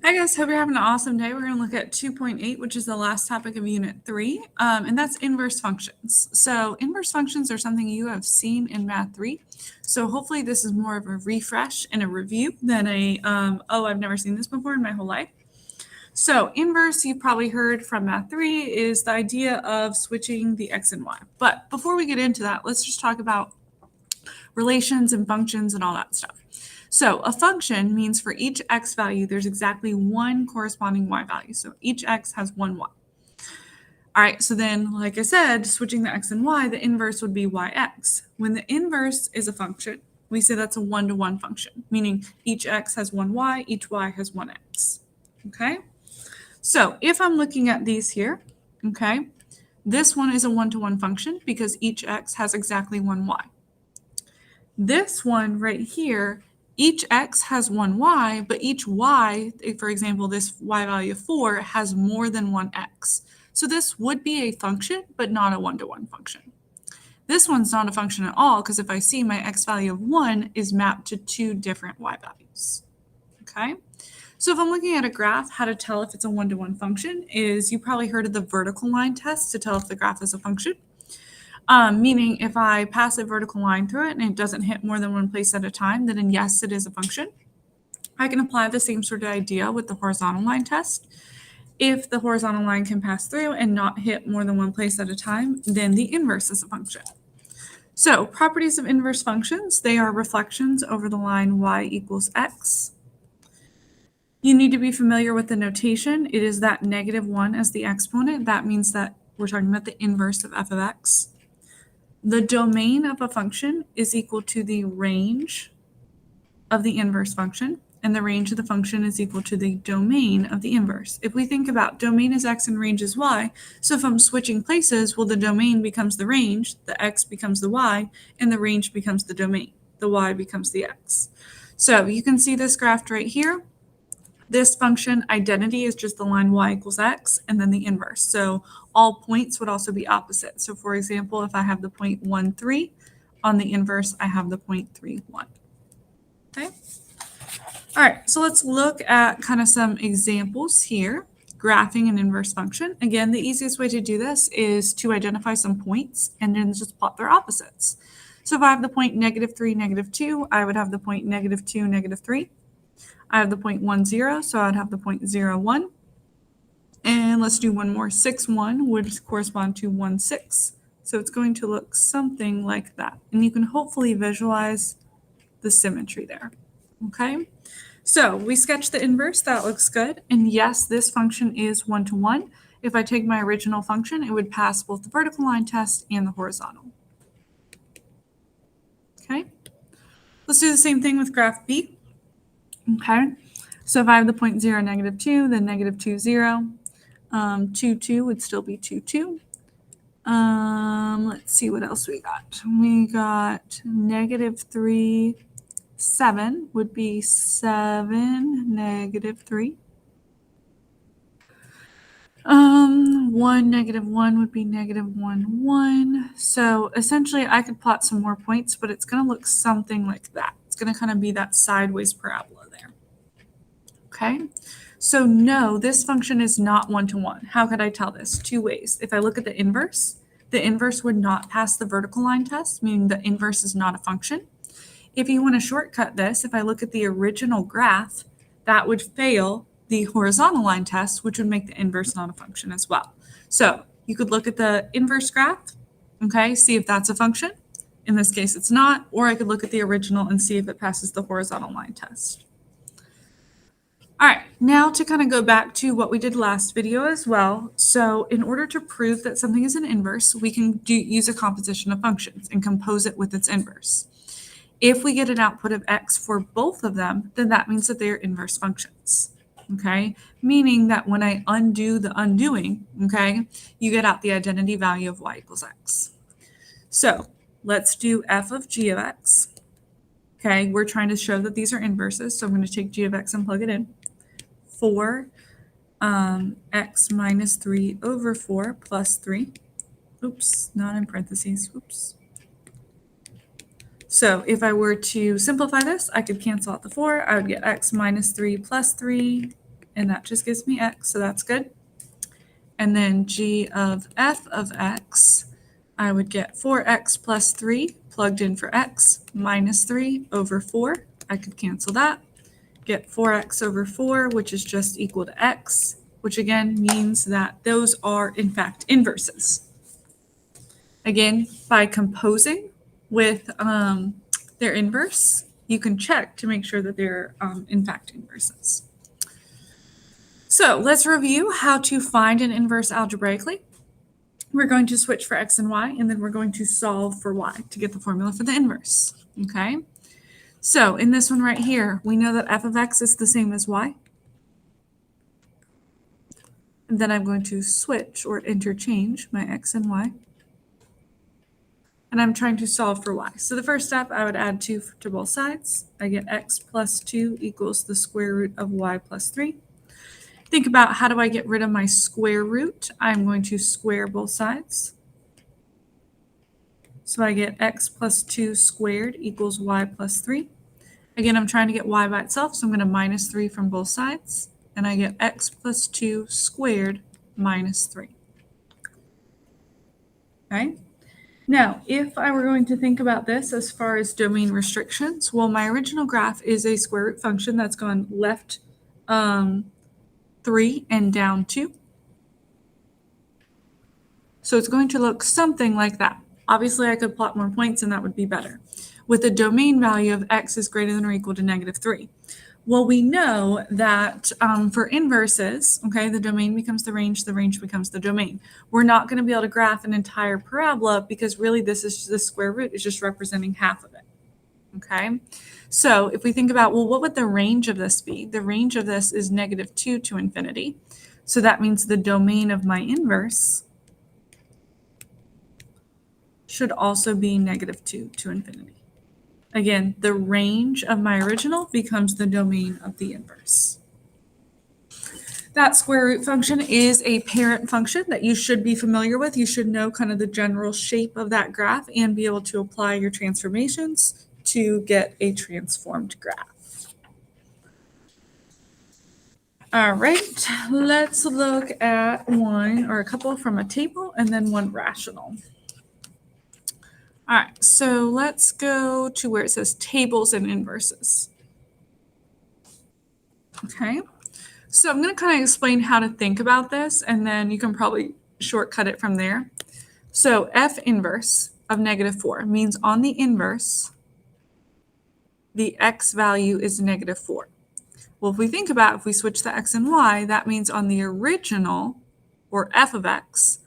Hi guys, hope you're having an awesome day. We're going to look at 2.8, which is the last topic of Unit 3, and that's inverse functions. So inverse functions are something you have seen in Math 3. So hopefully this is more of a refresh and a review than I've never seen this before in my whole life. So inverse, you've probably heard from Math 3, is the idea of switching the x and y. But before we get into that, let's just talk about relations and functions and all that stuff. So a function means for each x value, there's exactly one corresponding y value. So each x has one y. All right, so then, like I said, switching the x and y, the inverse would be yx. When the inverse is a function, we say that's a one-to-one function, meaning each x has one y, each y has one x. Okay? So if I'm looking at these here, okay, this one is a one-to-one function because each x has exactly one y. This one right here, each x has one y, but each y, for example, this y value of 4 has more than one x. So this would be a function, but not a one-to-one function. This one's not a function at all because if I see my x value of 1 is mapped to two different y values. Okay? So if I'm looking at a graph, how to tell if it's a one-to-one function is you probably heard of the vertical line test to tell if the graph is a function. Meaning if I pass a vertical line through it and it doesn't hit more than one place at a time, then yes, it is a function. I can apply the same sort of idea with the horizontal line test. If the horizontal line can pass through and not hit more than one place at a time, then the inverse is a function. So properties of inverse functions, they are reflections over the line y equals x. You need to be familiar with the notation. It is that -1 as the exponent. That means that we're talking about the inverse of f of x. The domain of a function is equal to the range of the inverse function, and the range of the function is equal to the domain of the inverse. If we think about domain is x and range is y, so if I'm switching places, well, the domain becomes the range, the x becomes the y, and the range becomes the domain. The y becomes the x. So you can see this graph right here. This function identity is just the line y equals x and then the inverse. So all points would also be opposite. So for example, if I have the point 1, 3, on the inverse, I have the point 3, 1. Okay. All right, so let's look at kind of some examples here. Graphing an inverse function. Again, the easiest way to do this is to identify some points and then just plot their opposites. So if I have the point -3, -2, I would have the point -2, -3. I have the point 1, 0, so I'd have the point 0, 1. And let's do one more. 6, 1 would correspond to 1, 6. So it's going to look something like that. And you can hopefully visualize the symmetry there. Okay? So we sketched the inverse. That looks good. And yes, this function is one-to-one. If I take my original function, it would pass both the vertical line test and the horizontal. Okay? Let's do the same thing with graph B. Okay, so if I have the point 0, -2, then -2, 0, 2, 2 would still be 2, 2. Let's see what else we got. We got -3, 7 would be 7, -3. 1, -1 would be -1, 1. So essentially I could plot some more points, but it's going to look something like that. It's going to kind of be that sideways parabola there. Okay, so no, this function is not one-to-one. How could I tell this? Two ways. If I look at the inverse would not pass the vertical line test, meaning the inverse is not a function. If you want to shortcut this, if I look at the original graph, that would fail the horizontal line test, which would make the inverse not a function as well. So you could look at the inverse graph, okay, see if that's a function. In this case, it's not, or I could look at the original and see if it passes the horizontal line test. All right, now to kind of go back to what we did last video as well. So in order to prove that something is an inverse, we can use a composition of functions and compose it with its inverse. If we get an output of x for both of them, then that means that they are inverse functions, okay? Meaning that when I undo the undoing, okay, you get out the identity value of y equals x. So let's do f of g of x. Okay, we're trying to show that these are inverses, so I'm going to take g of x and plug it in. 4 x minus 3 over 4 plus 3. Oops, not in parentheses. Oops. So if I were to simplify this, I could cancel out the 4. I would get x minus 3 plus 3, and that just gives me x, so that's good. And then g of f of x, I would get 4x plus 3 plugged in for x minus 3 over 4. I could cancel that. Get 4x over 4, which is just equal to x, which again means that those are in fact inverses. Again, by composing with their inverse, you can check to make sure that they're in fact inverses. So let's review how to find an inverse algebraically. We're going to switch for x and y, and then we're going to solve for y to get the formula for the inverse, okay? So in this one right here, we know that f of x is the same as y. And then I'm going to switch or interchange my x and y. And I'm trying to solve for y. So the first step, I would add 2 to both sides. I get x plus 2 equals the square root of y plus 3. Think about how do I get rid of my square root? I'm going to square both sides. So I get x plus 2 squared equals y plus 3. Again, I'm trying to get y by itself, so I'm going to minus 3 from both sides. And I get x plus 2 squared minus 3. Okay? Now, if I were going to think about this as far as domain restrictions, well, my original graph is a square root function that's gone left 3 and down 2. So it's going to look something like that. Obviously, I could plot more points and that would be better. With a domain value of x is greater than or equal to negative 3. Well, we know that for inverses, okay, the domain becomes the range becomes the domain. We're not going to be able to graph an entire parabola because really the square root is just representing half of it, okay? So if we think about, well, what would the range of this be? The range of this is negative 2 to infinity. So that means the domain of my inverse should also be negative 2 to infinity. Again, the range of my original becomes the domain of the inverse. That square root function is a parent function that you should be familiar with. You should know kind of the general shape of that graph and be able to apply your transformations to get a transformed graph. All right, let's look at one or a couple from a table and then one rational. All right, so let's go to where it says tables and inverses. Okay, so I'm going to kind of explain how to think about this, and then you can probably shortcut it from there. So f inverse of negative 4 means on the inverse, the x value is negative 4. Well, if we think about if we switch the x and y, that means on the original, or f of x,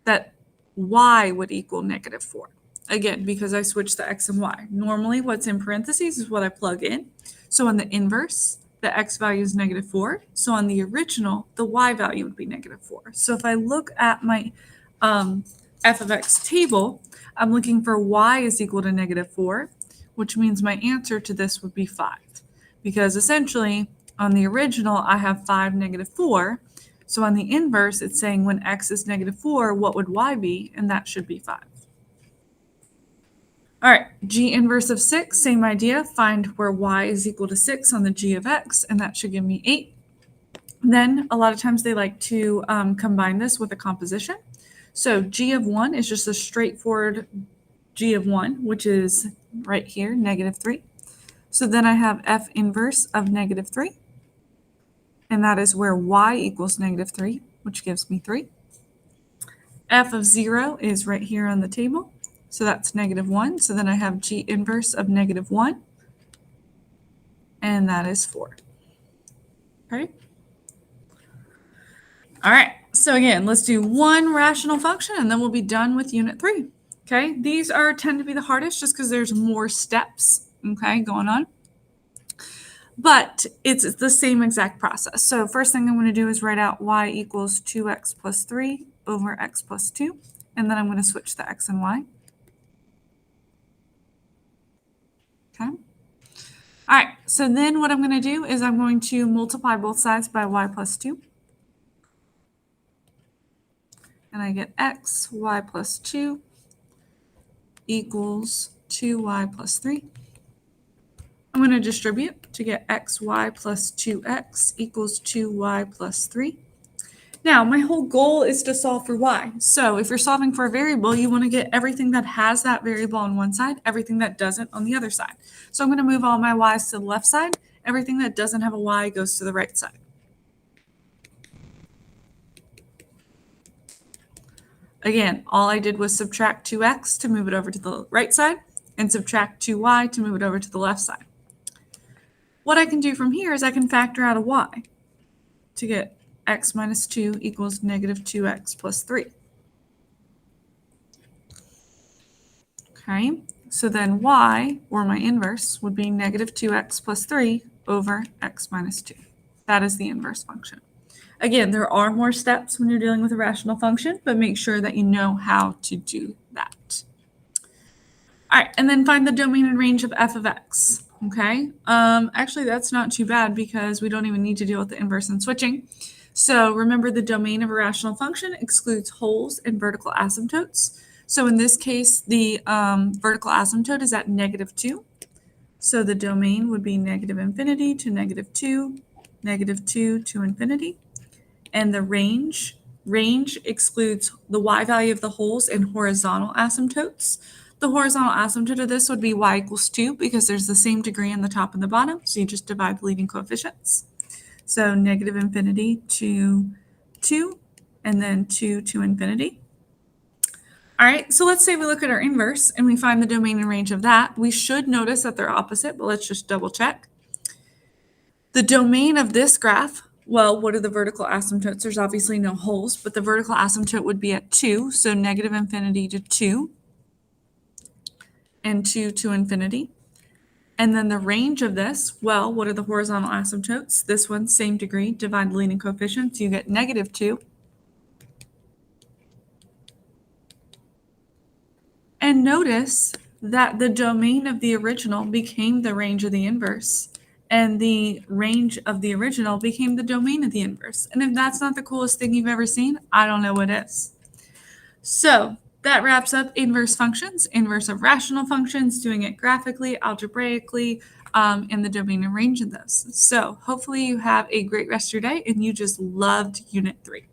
that y would equal negative 4. Again, because I switched the x and y. Normally, what's in parentheses is what I plug in. So on the inverse, the x value is negative 4. So on the original, the y value would be negative 4. So if I look at my f of x table, I'm looking for y is equal to negative 4, which means my answer to this would be 5. Because essentially, on the original, I have 5, negative 4. So on the inverse, it's saying when x is negative 4, what would y be? And that should be 5. All right, g inverse of 6, same idea. Find where y is equal to 6 on the g of x, and that should give me 8. Then a lot of times they like to combine this with a composition. So g of 1 is just a straightforward g of 1, which is right here, negative 3. So then I have f inverse of negative 3, and that is where y equals negative 3, which gives me 3. F of 0 is right here on the table. So that's negative 1. So then I have g inverse of negative 1, and that is 4. Okay. All right. So again, let's do one rational function, and then we'll be done with unit 3. Okay. These tend to be the hardest just because there's more steps, okay, going on. But it's the same exact process. So first thing I'm going to do is write out y equals 2x plus 3 over x plus 2, and then I'm going to switch the x and y. Okay. All right, so then what I'm going to do is I'm going to multiply both sides by y plus 2. And I get x, y plus 2 equals 2y plus 3. I'm going to distribute to get xy plus 2x equals 2y plus 3. Now, my whole goal is to solve for y. So if you're solving for a variable, you want to get everything that has that variable on one side, everything that doesn't on the other side. So I'm going to move all my y's to the left side. Everything that doesn't have a y goes to the right side. Again, all I did was subtract 2x to move it over to the right side and subtract 2y to move it over to the left side. What I can do from here is I can factor out a y to get x minus 2 equals negative 2x plus 3. Okay, so then y, or my inverse, would be negative 2x plus 3 over x minus 2. That is the inverse function. Again, there are more steps when you're dealing with a rational function, but make sure that you know how to do that. All right, and then find the domain and range of f of x. Okay, actually that's not too bad because we don't even need to deal with the inverse and switching. So remember, the domain of a rational function excludes wholes and vertical asymptotes. So in this case, the vertical asymptote is at negative 2. So the domain would be negative infinity to negative 2, negative 2 to infinity. And the range excludes the y value of the wholes and horizontal asymptotes. The horizontal asymptote of this would be y equals 2 because there's the same degree on the top and the bottom. So you just divide the leading coefficients. So negative infinity to 2 and then 2 to infinity. All right, so let's say we look at our inverse and we find the domain and range of that. We should notice that they're opposite, but let's just double check. The domain of this graph, well, what are the vertical asymptotes? There's obviously no wholes, but the vertical asymptote would be at 2, so negative infinity to 2 and 2 to infinity. And then the range of this, well, what are the horizontal asymptotes? This one, same degree, divide the leading coefficients, you get negative 2. And notice that the domain of the original became the range of the inverse, and the range of the original became the domain of the inverse. And if that's not the coolest thing you've ever seen, I don't know what is. So that wraps up inverse functions, inverse of rational functions, doing it graphically, algebraically, and the domain and range of those. So hopefully you have a great rest of your day and you just loved Unit 3.